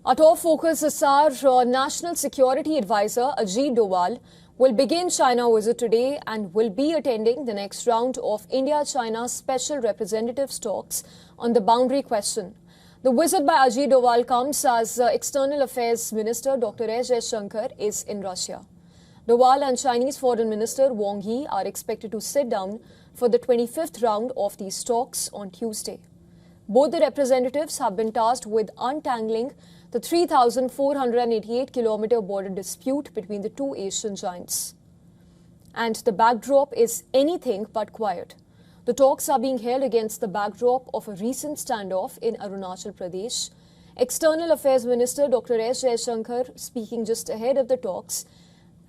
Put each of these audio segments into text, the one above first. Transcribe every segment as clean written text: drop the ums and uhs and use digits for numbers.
Our top focus is our National Security Advisor Ajit Doval will begin China visit today and will be attending the next round of India-China Special Representatives talks on the boundary question. The visit by Ajit Doval comes as External Affairs Minister Dr. S. Jaishankar is in Russia. Doval and Chinese Foreign Minister Wang are expected to sit down for the 25th round of these talks on Tuesday. Both the representatives have been tasked with untangling the 3,488-kilometer border dispute between the two Asian giants. And the backdrop is anything but quiet. The talks are being held against the backdrop of a recent standoff in Arunachal Pradesh. External Affairs Minister Dr. S. Jaishankar, speaking just ahead of the talks,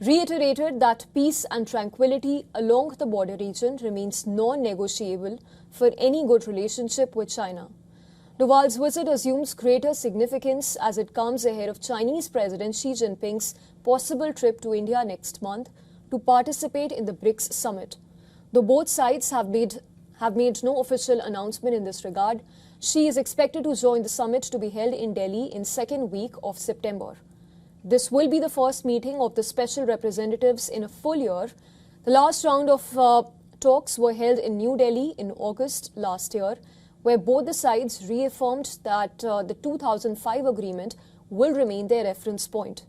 reiterated that peace and tranquility along the border region remains non-negotiable for any good relationship with China. Doval's visit assumes greater significance as it comes ahead of Chinese President Xi Jinping's possible trip to India next month to participate in the BRICS summit. Though both sides have made no official announcement in this regard, Xi is expected to join the summit to be held in Delhi in second week of September. This will be the first meeting of the special representatives in a full year. The last round of talks were held in New Delhi in August last year, where both the sides reaffirmed that the 2005 agreement will remain their reference point.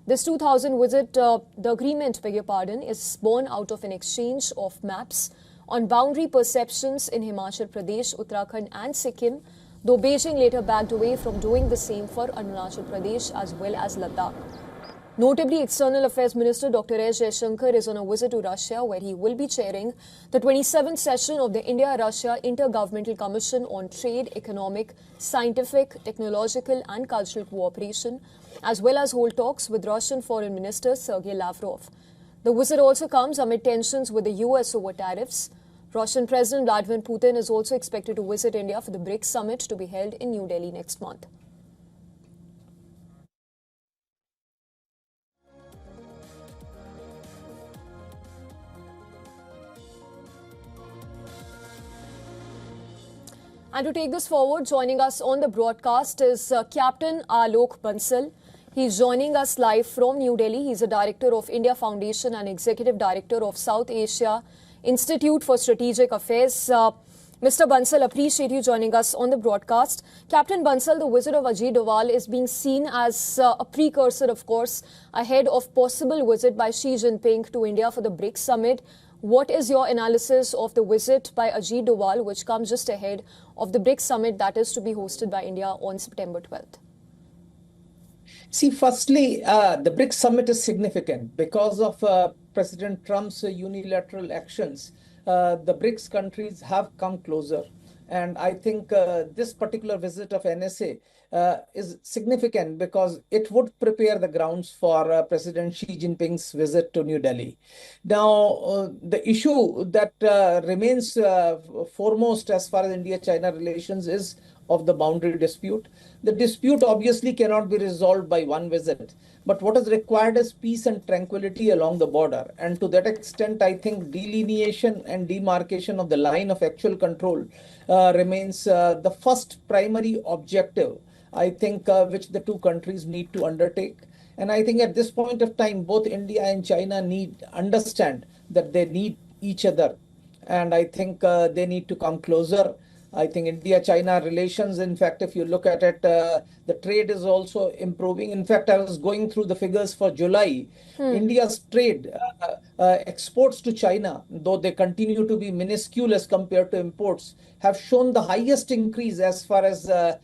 This 2000 visit, the agreement, is born out of an exchange of maps on boundary perceptions in Himachal Pradesh, Uttarakhand and Sikkim, though Beijing later backed away from doing the same for Arunachal Pradesh as well as Ladakh. Notably, External Affairs Minister Dr. S. Jaishankar is on a visit to Russia, where he will be chairing the 27th session of the India-Russia Intergovernmental Commission on Trade, Economic, Scientific, Technological and Cultural Cooperation, as well as hold talks with Russian Foreign Minister Sergei Lavrov. The visit also comes amid tensions with the US over tariffs. Russian President Vladimir Putin is also expected to visit India for the BRICS summit to be held in New Delhi next month. And to take this forward, joining us on the broadcast is Captain Alok Bansal. He's joining us live from New Delhi. He's a director of India Foundation and executive director of South Asia Institute for Strategic Affairs. Mr. Bansal, appreciate you joining us on the broadcast. Captain Bansal, the visit of Ajit Doval is being seen as a precursor, of course, ahead of possible visit by Xi Jinping to India for the BRICS summit. What is your analysis of the visit by Ajit Doval, which comes just ahead of the BRICS summit that is to be hosted by India on September 12th? See, firstly, the BRICS summit is significant because of President Trump's unilateral actions. The BRICS countries have come closer. And I think this particular visit of NSA is significant because it would prepare the grounds for President Xi Jinping's visit to New Delhi. Now, the issue that remains foremost as far as India-China relations is of the boundary dispute. The dispute obviously cannot be resolved by one visit, but what is required is peace and tranquility along the border. And to that extent, I think delineation and demarcation of the line of actual control remains the first primary objective, I think, which the two countries need to undertake. And I think at this point of time, both India and China understand that they need each other. And I think they need to come closer. I think India-China relations, in fact, if you look at it, the trade is also improving. In fact, I was going through the figures for July. India's trade exports to China, though they continue to be minuscule as compared to imports, have shown the highest increase as far as the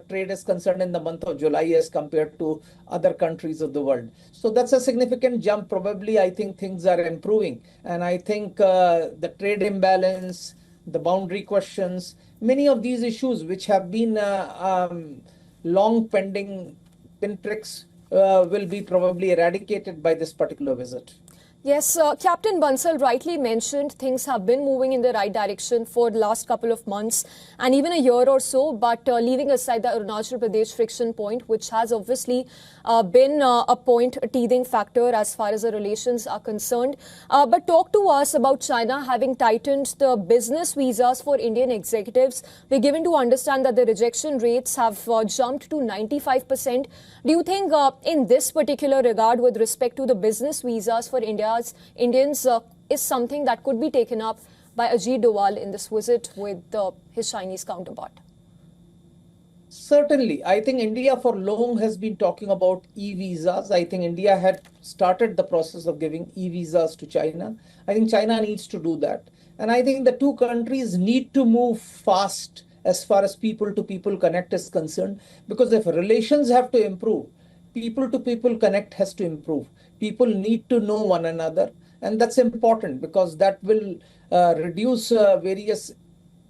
trade is concerned in the month of July as compared to other countries of the world. So that's a significant jump. Probably, I think things are improving. And I think the trade imbalance, the boundary questions, many of these issues which have been long pending pinpricks will be probably eradicated by this particular visit. Yes, Captain Bansal rightly mentioned things have been moving in the right direction for the last couple of months and even a year or so, but leaving aside the Arunachal Pradesh friction point, which has obviously been a point, a teething factor as far as the relations are concerned. But talk to us about China having tightened the business visas for Indian executives. We're given to understand that the rejection rates have jumped to 95%. Do you think in this particular regard with respect to the business visas for Indians is something that could be taken up by Ajit Doval in this visit with his Chinese counterpart? Certainly. I think India for long has been talking about e-visas. I think India had started the process of giving e-visas to China. I think China needs to do that. And I think the two countries need to move fast as far as people-to-people connect is concerned, because if relations have to improve, people-to-people connect has to improve. People need to know one another, and that's important because that will reduce various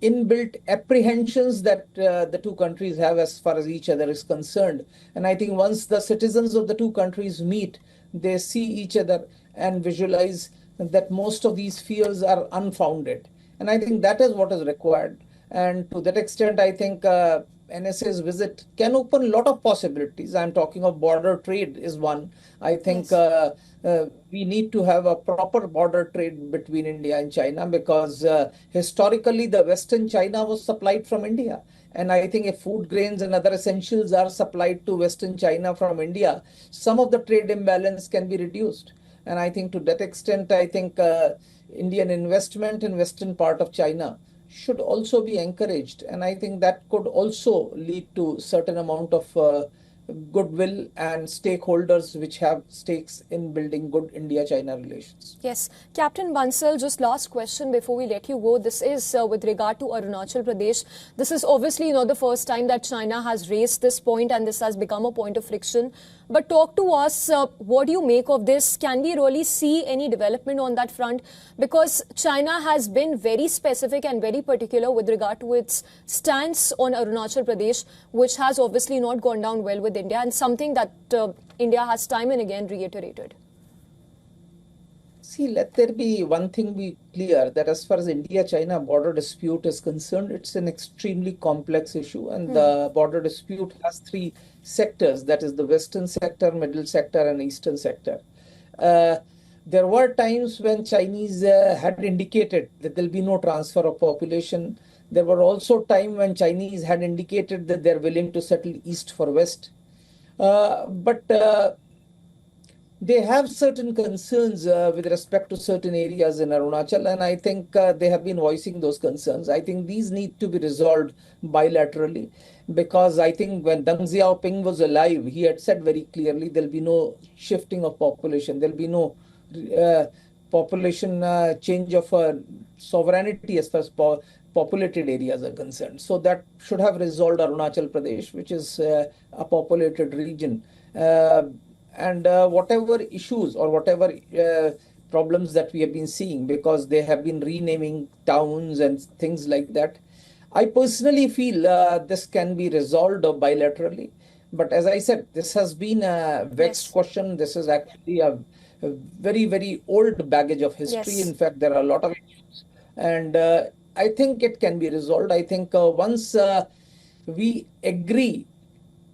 inbuilt apprehensions that the two countries have as far as each other is concerned. And I think once the citizens of the two countries meet, they see each other and visualize that most of these fears are unfounded. And I think that is what is required. And to that extent, I think NSA's visit can open a lot of possibilities. I'm talking of border trade is one. I think Yes. we need to have a proper border trade between India and China, because historically the Western China was supplied from India. And I think if food grains and other essentials are supplied to Western China from India, some of the trade imbalance can be reduced. And I think to that extent, I think Indian investment in Western part of China should also be encouraged. And I think that could also lead to certain amount of goodwill and stakeholders which have stakes in building good India-China relations. Yes. Captain Bansal, just last question before we let you go. This is with regard to Arunachal Pradesh. This is obviously not the first time that China has raised this point and this has become a point of friction. But talk to us, what do you make of this? Can we really see any development on that front? Because China has been very specific and very particular with regard to its stance on Arunachal Pradesh, which has obviously not gone down well with India and something that India has time and again reiterated. See, let there be one thing be clear, that as far as India-China border dispute is concerned, it's an extremely complex issue. And the border dispute has three sectors, that is the Western sector, middle sector, and Eastern sector. There were times when Chinese had indicated that there'll be no transfer of population. There were also times when Chinese had indicated that they're willing to settle east for west. But they have certain concerns with respect to certain areas in Arunachal, and I think they have been voicing those concerns. I think these need to be resolved bilaterally, because I think when Deng Xiaoping was alive, he had said very clearly there'll be no shifting of population, there'll be no population change of sovereignty as far as populated areas are concerned. So that should have resolved Arunachal Pradesh, which is a populated region. And whatever issues or whatever problems that we have been seeing, because they have been renaming towns and things like that, I personally feel this can be resolved bilaterally. But as I said, this has been a vexed question. This is actually a very, very old baggage of history. Yes. In fact, there are a lot of issues. And I think it can be resolved. I think once we agree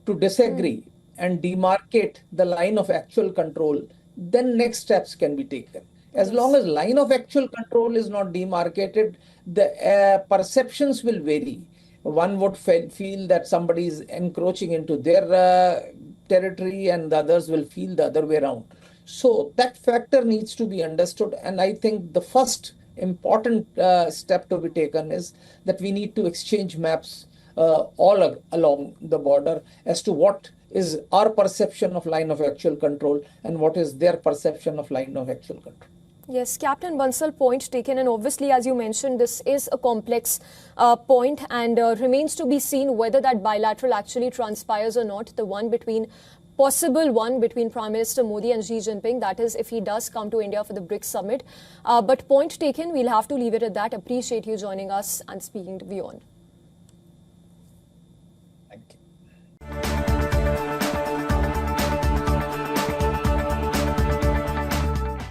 to disagree and demarcate the line of actual control, then next steps can be taken. As long as line of actual control is not demarcated, the perceptions will vary. One would feel that somebody is encroaching into their territory, and the others will feel the other way around. So that factor needs to be understood. And I think the first important step to be taken is that we need to exchange maps all along the border as to what is our perception of line of actual control and what is their perception of line of actual control. Yes, Captain Bansal, point taken. And obviously, as you mentioned, this is a complex point and remains to be seen whether that bilateral actually transpires or not. The possible one between Prime Minister Modi and Xi Jinping, that is if he does come to India for the BRICS summit. But point taken, we'll have to leave it at that. Appreciate you joining us and speaking to WION.